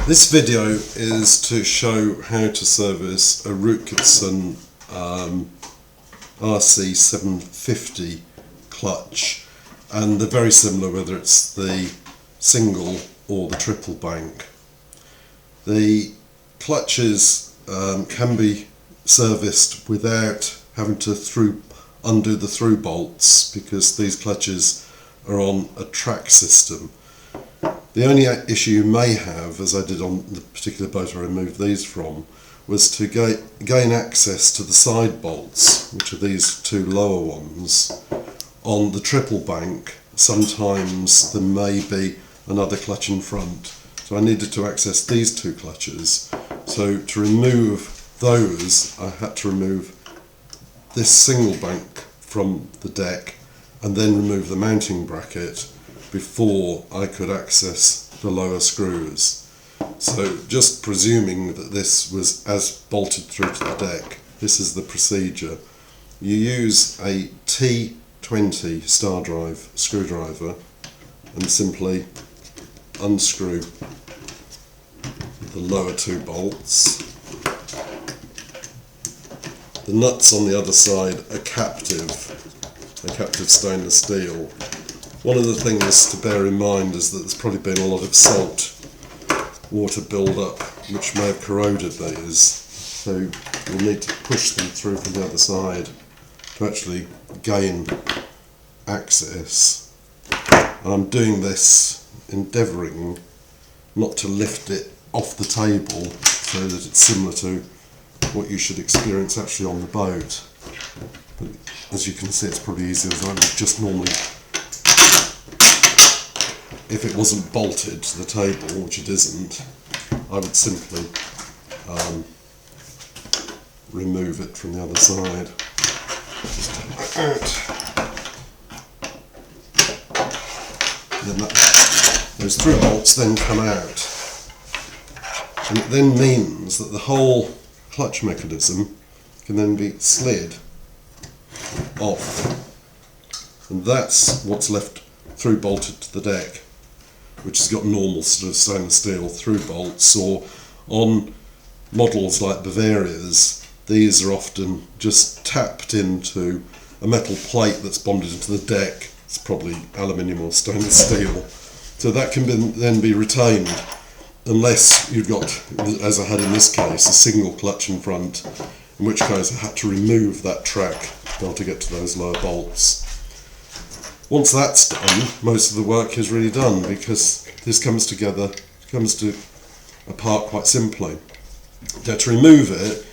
This video is to show how to service a Rutgerson RC750 clutch, and they're very similar whether it's the single or the triple bank. The clutches can be serviced without having to undo the through bolts, because these clutches are on a track system. The only issue you may have, as I did on the particular boat I removed these from, was to gain access to the side bolts, which are these two lower ones. On the triple bank, sometimes there may be another clutch in front, so I needed to access these two clutches. So to remove those, I had to remove this single bank from the deck and then remove the mounting bracket before I could access the lower screws. So just presuming that this was as bolted through to the deck, this is the procedure. You use a T20 star drive screwdriver and simply unscrew the lower two bolts. The nuts on the other side are captive stainless steel. One of the things to bear in mind is that there's probably been a lot of salt water build-up which may have corroded these, so you'll need to push them through from the other side to actually gain access. And I'm doing this endeavouring not to lift it off the table so that it's similar to what you should experience actually on the boat. But as you can see, it's probably easier as I would just normally, if it wasn't bolted to the table, which it isn't, I would simply remove it from the other side. Just take that out. Then those through bolts then come out. And it then means that the whole clutch mechanism can then be slid off. And that's what's left through bolted to the deck, which has got normal sort of stainless steel through bolts, or on models like Bavaria's, these are often just tapped into a metal plate that's bonded into the deck. It's probably aluminium or stainless steel, so that can then be retained, unless you've got, as I had in this case, a single clutch in front, in which case I had to remove that track to be able to get to those lower bolts. Once that's done, most of the work is really done, because this comes apart quite simply. Now, to remove it,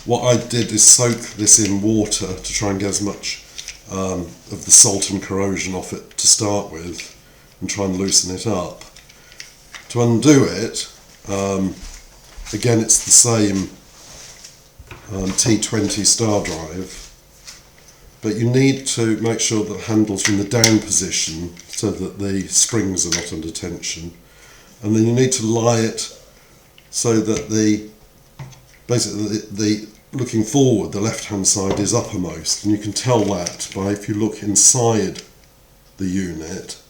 what I did is soak this in water to try and get as much of the salt and corrosion off it to start with, and try and loosen it up. To undo it, again it's the same T20 star drive, but you need to make sure that the handle's in the down position so that the springs are not under tension, and then you need to lie it so that the looking forward, the left hand side is uppermost, and you can tell that by, if you look inside the unit,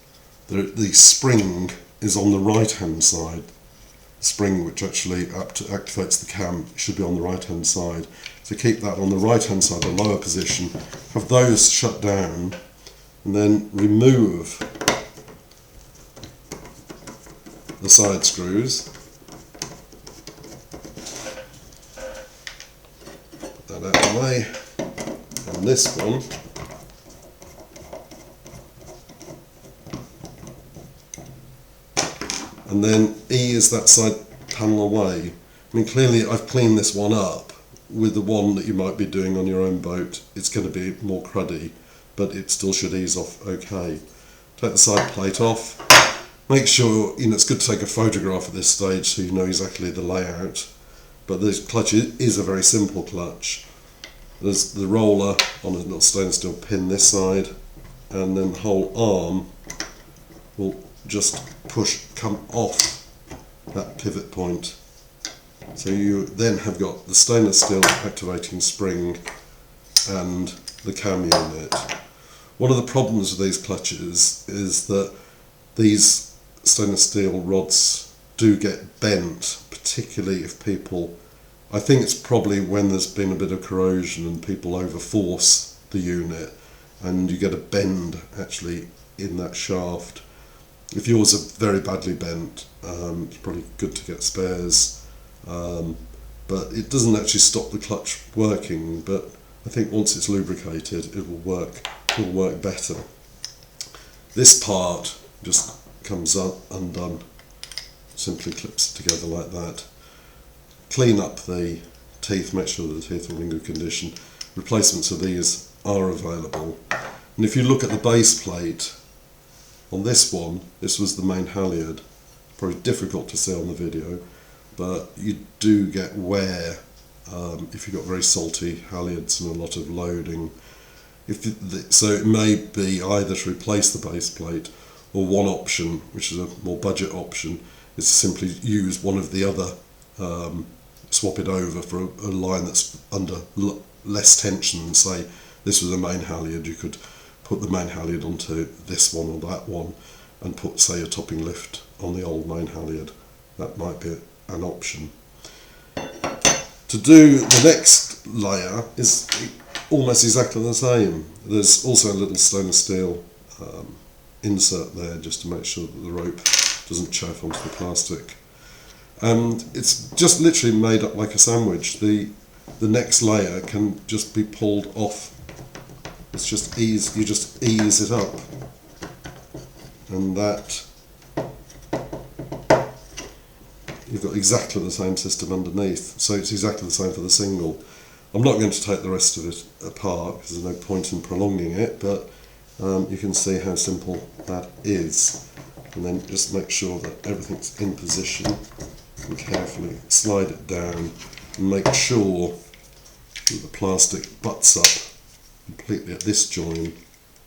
the spring is on the right hand side. The spring which actually activates the cam should be on the right hand side. So keep that on the right hand side, the lower position, have those shut down, and then remove the side screws. Put that out of the way, and this one and then ease that side panel away. I mean, clearly I've cleaned this one up. With the one that you might be doing on your own boat, it's going to be more cruddy, but it still should ease off okay. Take the side plate off. Make sure, it's good to take a photograph at this stage so you know exactly the layout. But this clutch is a very simple clutch. There's the roller on a little stainless steel pin this side, and then the whole arm will just come off that pivot point. So you then have got the stainless steel activating spring and the cam unit. One of the problems with these clutches is that these stainless steel rods do get bent, particularly if people, I think it's probably when there's been a bit of corrosion and people overforce the unit and you get a bend actually in that shaft. If yours are very badly bent, it's probably good to get spares, but it doesn't actually stop the clutch working, but I think once it's lubricated it will work better. This part just comes up undone, simply clips together like that. Clean up the teeth, make sure the teeth are in good condition. Replacements of these are available, and if you look at the base plate on this one, this was the main halyard. Probably difficult to see on the video, but you do get wear if you've got very salty halyards and a lot of loading. So it may be either to replace the base plate, or one option, which is a more budget option, is to simply use one of the other, swap it over for a line that's under less tension. And say this was a main halyard, you could put the main halyard onto this one or that one and put, say, a topping lift on the old main halyard. That might be an option. To do the next layer is almost exactly the same. There's also a little stainless steel insert there just to make sure that the rope doesn't chafe onto the plastic. And it's just literally made up like a sandwich. The next layer can just be pulled off. It's just you just ease it up, and that you've got exactly the same system underneath. So it's exactly the same for the single. I'm not going to take the rest of it apart because there's no point in prolonging it, but you can see how simple that is. And then just make sure that everything's in position and carefully slide it down and make sure that the plastic butts up completely at this join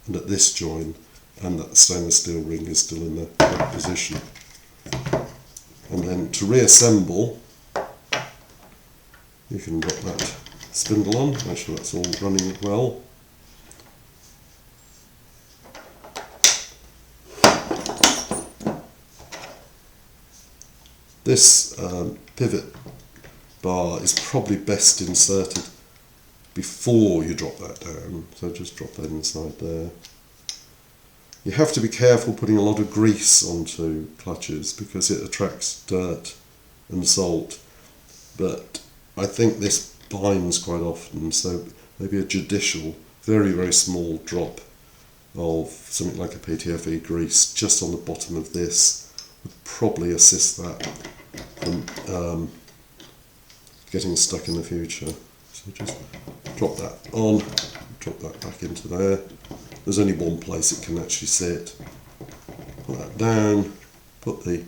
and at this join, and that the stainless steel ring is still in the right position. And then to reassemble, you can drop that spindle on, make sure that's all running well. This pivot bar is probably best inserted before you drop that down, so just drop that inside there. You have to be careful putting a lot of grease onto clutches because it attracts dirt and salt, but I think this binds quite often, so maybe a judicial, very very small drop of something like a PTFE grease just on the bottom of this would probably assist that from getting stuck in the future. So just drop that on, drop that back into there. There's only one place it can actually sit. Put that down, put the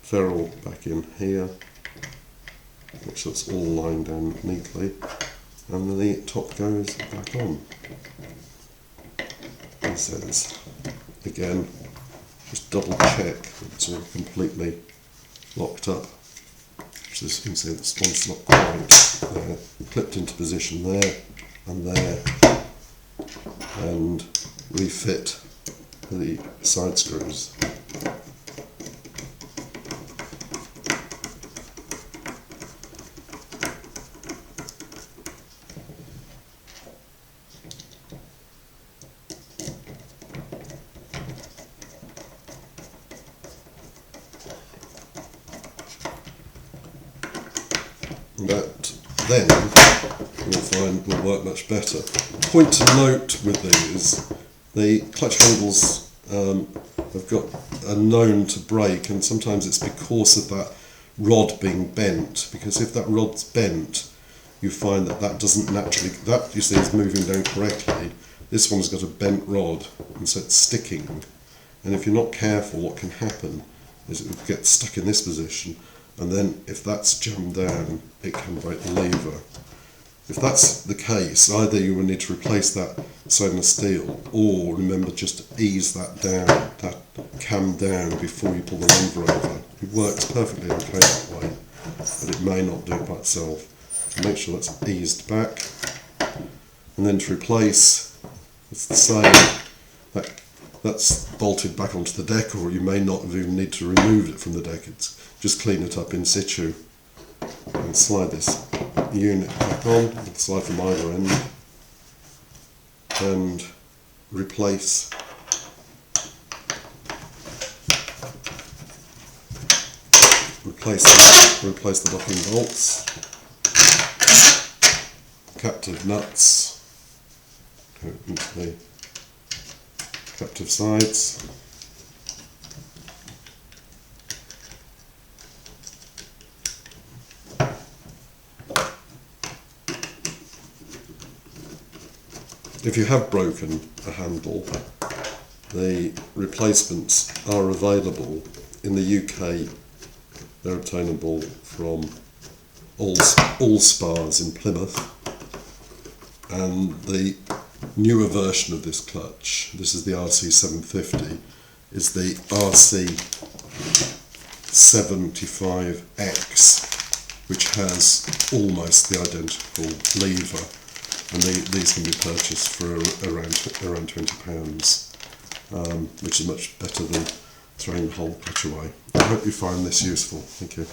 ferrule back in here, make sure it's all lined down neatly, and then the top goes back on. It says, again, just double check that it's all completely locked up. So as you can see, this one's not quite there, clipped into position there and there, and refit the side screws. That then you'll find will work much better. Point to note with these, the clutch handles are known to break, and sometimes it's because of that rod being bent, because if that rod's bent you find that doesn't naturally, that you see is moving down correctly. This one's got a bent rod and so it's sticking, and if you're not careful what can happen is it will get stuck in this position, and then if that's jammed down it can break the lever. If that's the case, either you will need to replace that stainless steel, or remember just to ease that down, that cam down before you pull the lever over. It works perfectly okay that way, but it may not do it by itself. So make sure that's eased back, and then to replace, it's the same. That that's bolted back onto the deck, or you may not even need to remove it from the deck. It's just clean it up in situ and slide this unit back on, slide from either end, and replace the locking bolts, captive nuts go into the captive sides, if you have broken a handle, the replacements are available in the UK. They're obtainable from all spas in Plymouth, and the newer version of this clutch, this is the RC750, is the RC75X, which has almost the identical lever, and these can be purchased for around £20, which is much better than throwing the whole clutch away. I hope you find this useful. Thank you.